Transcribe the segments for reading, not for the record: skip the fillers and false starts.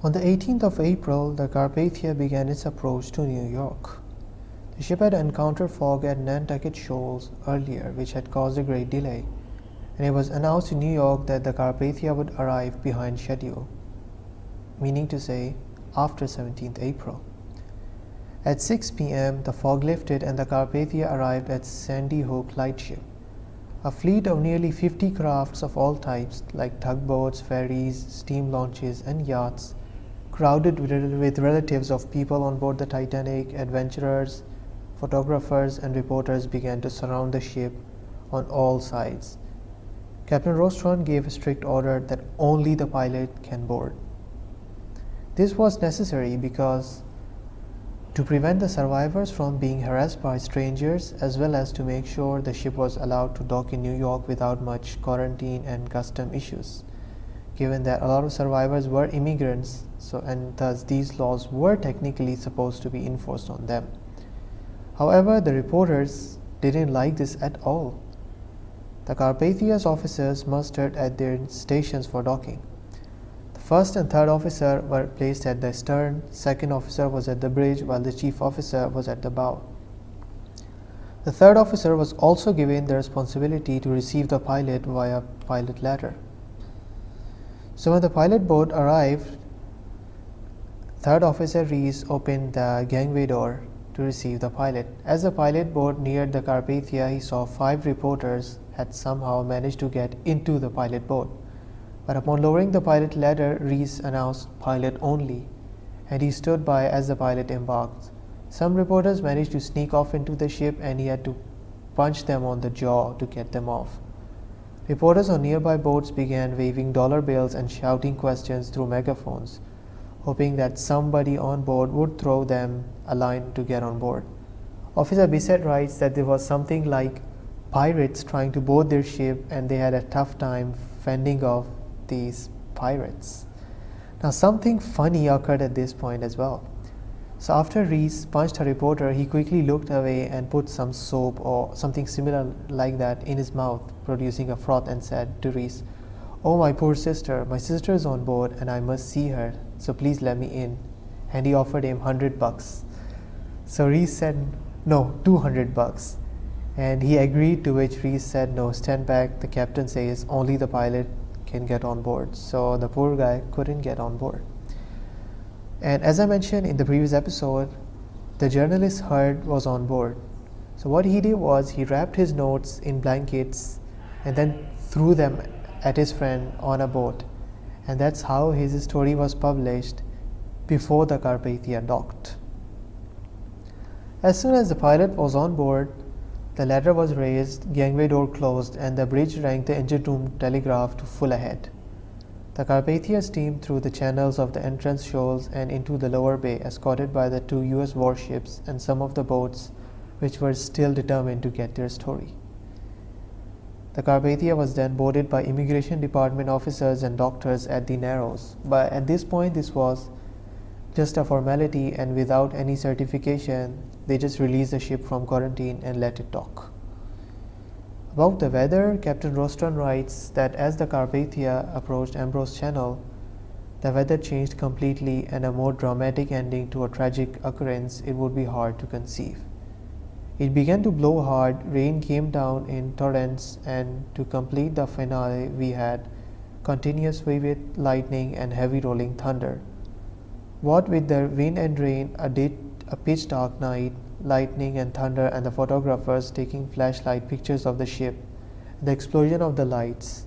On the 18th of April, the Carpathia began its approach to New York. The ship had encountered fog at Nantucket Shoals earlier, which had caused a great delay, and it was announced in New York that the Carpathia would arrive behind schedule, meaning to say after 17th April. At 6 p.m., the fog lifted and the Carpathia arrived at Sandy Hook Lightship. A fleet of nearly 50 crafts of all types, like tugboats, ferries, steam launches, and yachts, crowded with relatives of people on board the Titanic, adventurers, photographers, and reporters began to surround the ship on all sides. Captain Rostron gave a strict order that only the pilot can board. This was necessary because to prevent the survivors from being harassed by strangers, as well as to make sure the ship was allowed to dock in New York without much quarantine and custom issues, given that a lot of survivors were immigrants, and thus these laws were technically supposed to be enforced on them. However, the reporters didn't like this at all. The Carpathia's officers mustered at their stations for docking. The first and third officer were placed at the stern, second officer was at the bridge, while the chief officer was at the bow. The third officer was also given the responsibility to receive the pilot via pilot ladder. So when the pilot boat arrived, third officer Reese opened the gangway door to receive the pilot. As the pilot boat neared the Carpathia, he saw 5 reporters had somehow managed to get into the pilot boat. But upon lowering the pilot ladder, Reese announced pilot only, and he stood by as the pilot embarked. Some reporters managed to sneak off into the ship, and he had to punch them on the jaw to get them off. Reporters on nearby boats began waving dollar bills and shouting questions through megaphones, hoping that somebody on board would throw them a line to get on board. Officer Bissett writes that there was something like pirates trying to board their ship, and they had a tough time fending off these pirates. Now, something funny occurred at this point as well. So after Reese punched a reporter, he quickly looked away and put some soap or something similar like that in his mouth, producing a froth, and said to Reese, "Oh, my poor sister, my sister is on board and I must see her, so please let me in." And he offered him $100. So Reese said, "No, $200. And he agreed, to which Reese said, "No, stand back, the captain says only the pilot can get on board." So the poor guy couldn't get on board. And as I mentioned in the previous episode, the journalist Heard was on board. So what he did was he wrapped his notes in blankets and then threw them at his friend on a boat. And that's how his story was published before the Carpathia docked. As soon as the pilot was on board, the ladder was raised, gangway door closed, and the bridge rang the engine room telegraph to full ahead. The Carpathia steamed through the channels of the entrance shoals and into the lower bay, escorted by the 2 US warships and some of the boats which were still determined to get their story. The Carpathia was then boarded by Immigration Department officers and doctors at the Narrows. But at this point, this was just a formality, and without any certification, they just released the ship from quarantine and let it dock. About the weather, Captain Rostron writes that as the Carpathia approached Ambrose Channel, the weather changed completely, and a more dramatic ending to a tragic occurrence it would be hard to conceive. It began to blow hard, rain came down in torrents, and to complete the finale we had continuous vivid lightning and heavy rolling thunder. What with the wind and rain, a pitch dark night, lightning and thunder, and the photographers taking flashlight pictures of the ship, the explosion of the lights,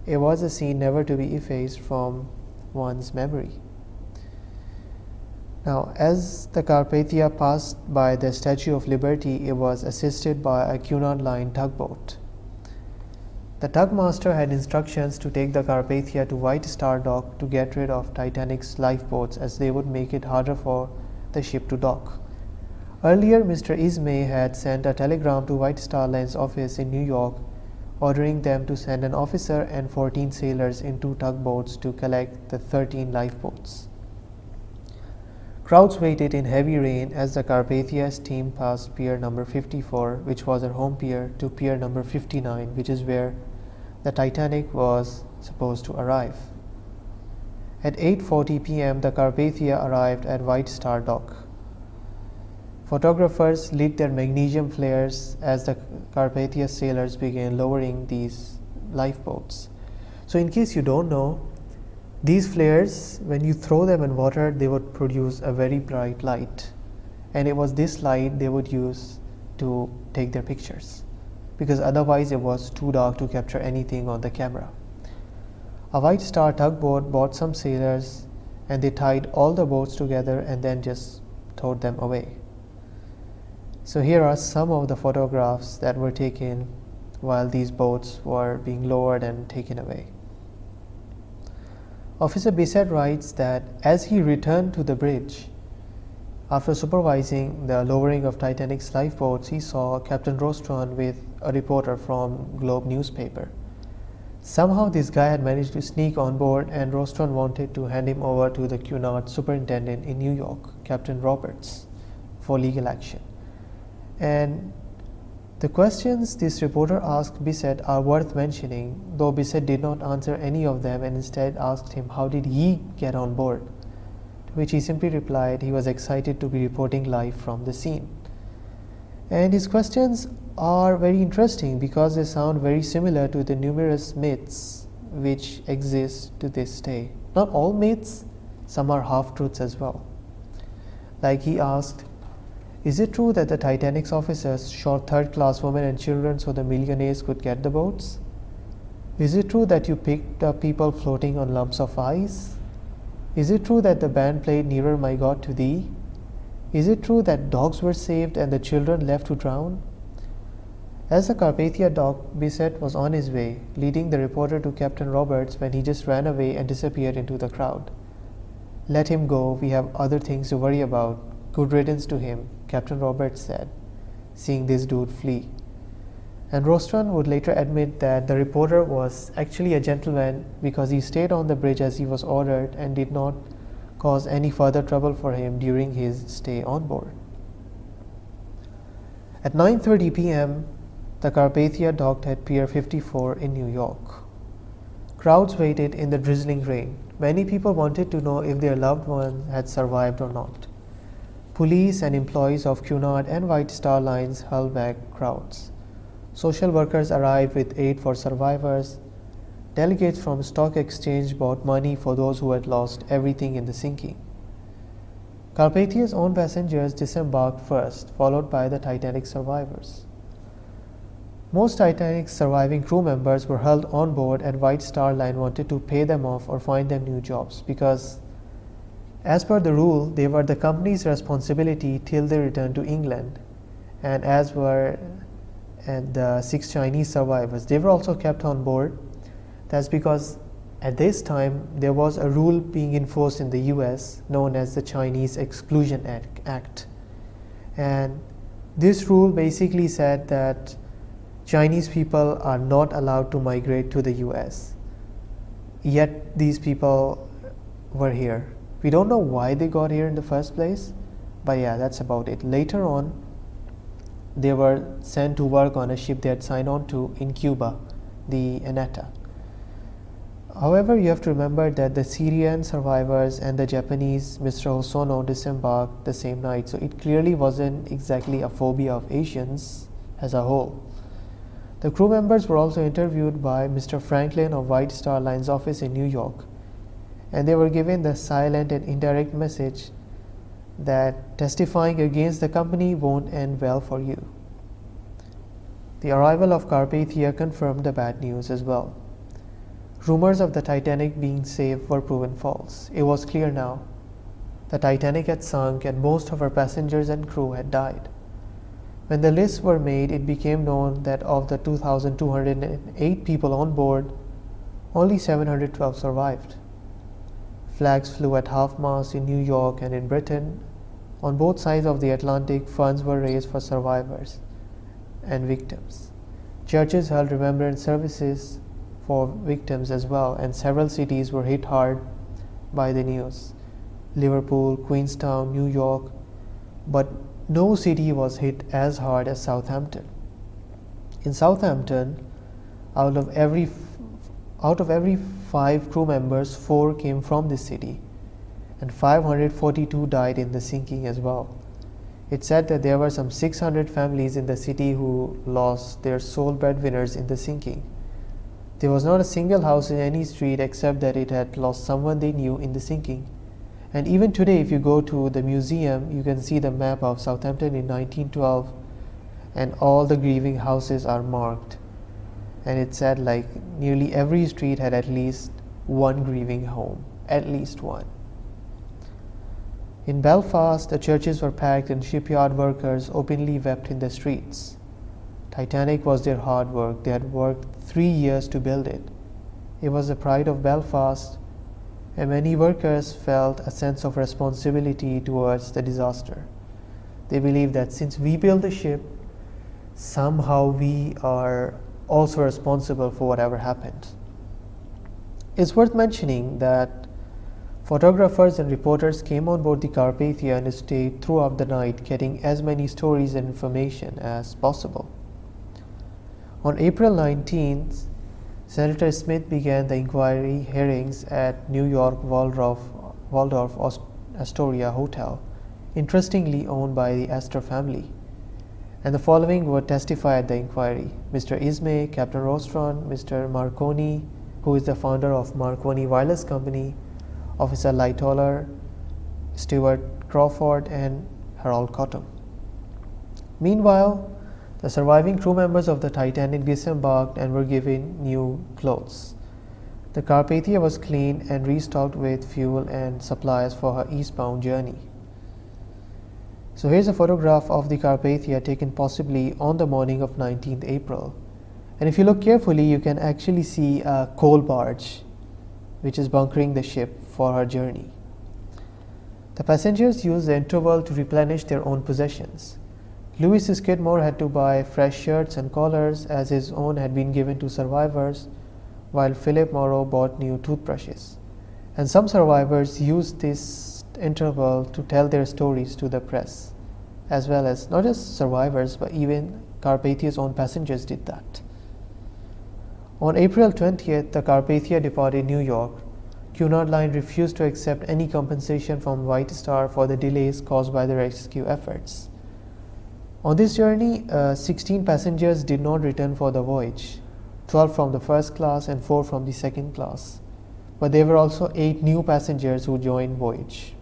it was a scene never to be effaced from one's memory. Now, as the Carpathia passed by the Statue of Liberty, it was assisted by a Cunard Line tugboat. The tugmaster had instructions to take the Carpathia to White Star Dock to get rid of Titanic's lifeboats, as they would make it harder for the ship to dock. Earlier, Mr. Ismay had sent a telegram to White Star Line's office in New York, ordering them to send an officer and 14 sailors in 2 tugboats to collect the 13 lifeboats. Crowds waited in heavy rain as the Carpathia steamed past pier number 54, which was her home pier, to pier number 59, which is where the Titanic was supposed to arrive. At 8:40 p.m., the Carpathia arrived at White Star Dock. Photographers lit their magnesium flares as the Carpathia sailors began lowering these lifeboats. So in case you don't know, these flares, when you throw them in water, they would produce a very bright light. And it was this light they would use to take their pictures, because otherwise it was too dark to capture anything on the camera. A White Star tugboat brought some sailors, and they tied all the boats together and then just towed them away. So here are some of the photographs that were taken while these boats were being lowered and taken away. Officer Bissett writes that as he returned to the bridge, after supervising the lowering of Titanic's lifeboats, he saw Captain Rostron with a reporter from Globe newspaper. Somehow this guy had managed to sneak on board, and Rostron wanted to hand him over to the Cunard superintendent in New York, Captain Roberts, for legal action. And the questions this reporter asked Bissett are worth mentioning, though Bissett did not answer any of them and instead asked him how did he get on board, to which he simply replied he was excited to be reporting live from the scene. And his questions are very interesting because they sound very similar to the numerous myths which exist to this day. Not all myths, some are half-truths as well. Like he asked, is it true that the Titanic's officers shot third-class women and children so the millionaires could get the boats? Is it true that you picked up people floating on lumps of ice? Is it true that the band played Nearer My God to Thee? Is it true that dogs were saved and the children left to drown? As the Carpathia docked, Bissett was on his way, leading the reporter to Captain Roberts when he just ran away and disappeared into the crowd. Let him go, we have other things to worry about. Good riddance to him, Captain Roberts said, seeing this dude flee. And Rostron would later admit that the reporter was actually a gentleman because he stayed on the bridge as he was ordered and did not cause any further trouble for him during his stay on board. At 9:30 p.m., the Carpathia docked at Pier 54 in New York. Crowds waited in the drizzling rain. Many people wanted to know if their loved ones had survived or not. Police and employees of Cunard and White Star Lines held back crowds. Social workers arrived with aid for survivors. Delegates from Stock Exchange bought money for those who had lost everything in the sinking. Carpathia's own passengers disembarked first, followed by the Titanic survivors. Most Titanic's surviving crew members were held on board, and White Star Line wanted to pay them off or find them new jobs because, as per the rule, they were the company's responsibility till they returned to England, and as were the 6 Chinese survivors. They were also kept on board. That's because at this time there was a rule being enforced in the US known as the Chinese Exclusion Act. And this rule basically said that Chinese people are not allowed to migrate to the US. Yet these people were here. We don't know why they got here in the first place, but yeah, that's about it. Later on, they were sent to work on a ship they had signed on to in Cuba, the Anata. However, you have to remember that the Syrian survivors and the Japanese Mr. Hosono disembarked the same night, so it clearly wasn't exactly a phobia of Asians as a whole. The crew members were also interviewed by Mr. Franklin of White Star Line's office in New York, and they were given the silent and indirect message that testifying against the company won't end well for you. The arrival of Carpathia confirmed the bad news as well. Rumors of the Titanic being safe were proven false. It was clear now. The Titanic had sunk and most of her passengers and crew had died. When the lists were made, it became known that of the 2,208 people on board, only 712 survived. Flags flew at half-mast in New York and in Britain. On both sides of the Atlantic, funds were raised for survivors and victims. Churches held remembrance services for victims as well, and several cities were hit hard by the news. Liverpool, Queenstown, New York, but no city was hit as hard as Southampton. In Southampton, out of every 5 crew members, 4 came from this city, and 542 died in the sinking as well. It's said that there were some 600 families in the city who lost their sole breadwinners in the sinking. There was not a single house in any street except that it had lost someone they knew in the sinking. And even today, if you go to the museum, you can see the map of Southampton in 1912, and all the grieving houses are marked. And it said like nearly every street had at least one grieving home, at least one. In Belfast, the churches were packed and shipyard workers openly wept in the streets. Titanic was their hard work. They had worked 3 years to build it. It was the pride of Belfast, and many workers felt a sense of responsibility towards the disaster. They believed that since we built the ship, somehow we are also responsible for whatever happened. It's worth mentioning that photographers and reporters came on board the Carpathia and stayed throughout the night, getting as many stories and information as possible. On April 19th, Senator Smith began the inquiry hearings at New York Waldorf Astoria Hotel, interestingly owned by the Astor family. And the following would testify at the inquiry: Mr. Ismay, Captain Rostron, Mr. Marconi, who is the founder of Marconi Wireless Company, Officer Lightoller, Stuart Crawford, and Harold Cottom. Meanwhile, the surviving crew members of the Titanic disembarked and were given new clothes. The Carpathia was cleaned and restocked with fuel and supplies for her eastbound journey. So here's a photograph of the Carpathia taken possibly on the morning of 19th April. And if you look carefully, you can actually see a coal barge which is bunkering the ship for her journey. The passengers used the interval to replenish their own possessions. Louis Skidmore had to buy fresh shirts and collars as his own had been given to survivors, while Philip Morrow bought new toothbrushes. And some survivors used this interval to tell their stories to the press, as well as not just survivors, but even Carpathia's own passengers did that. On April 20th, the Carpathia departed New York. Cunard Line refused to accept any compensation from White Star for the delays caused by the rescue efforts. On this journey, 16 passengers did not return for the voyage, 12 from the first class and 4 from the second class. But there were also 8 new passengers who joined voyage.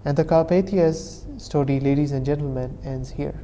And the Carpathia's story, ladies and gentlemen, ends here.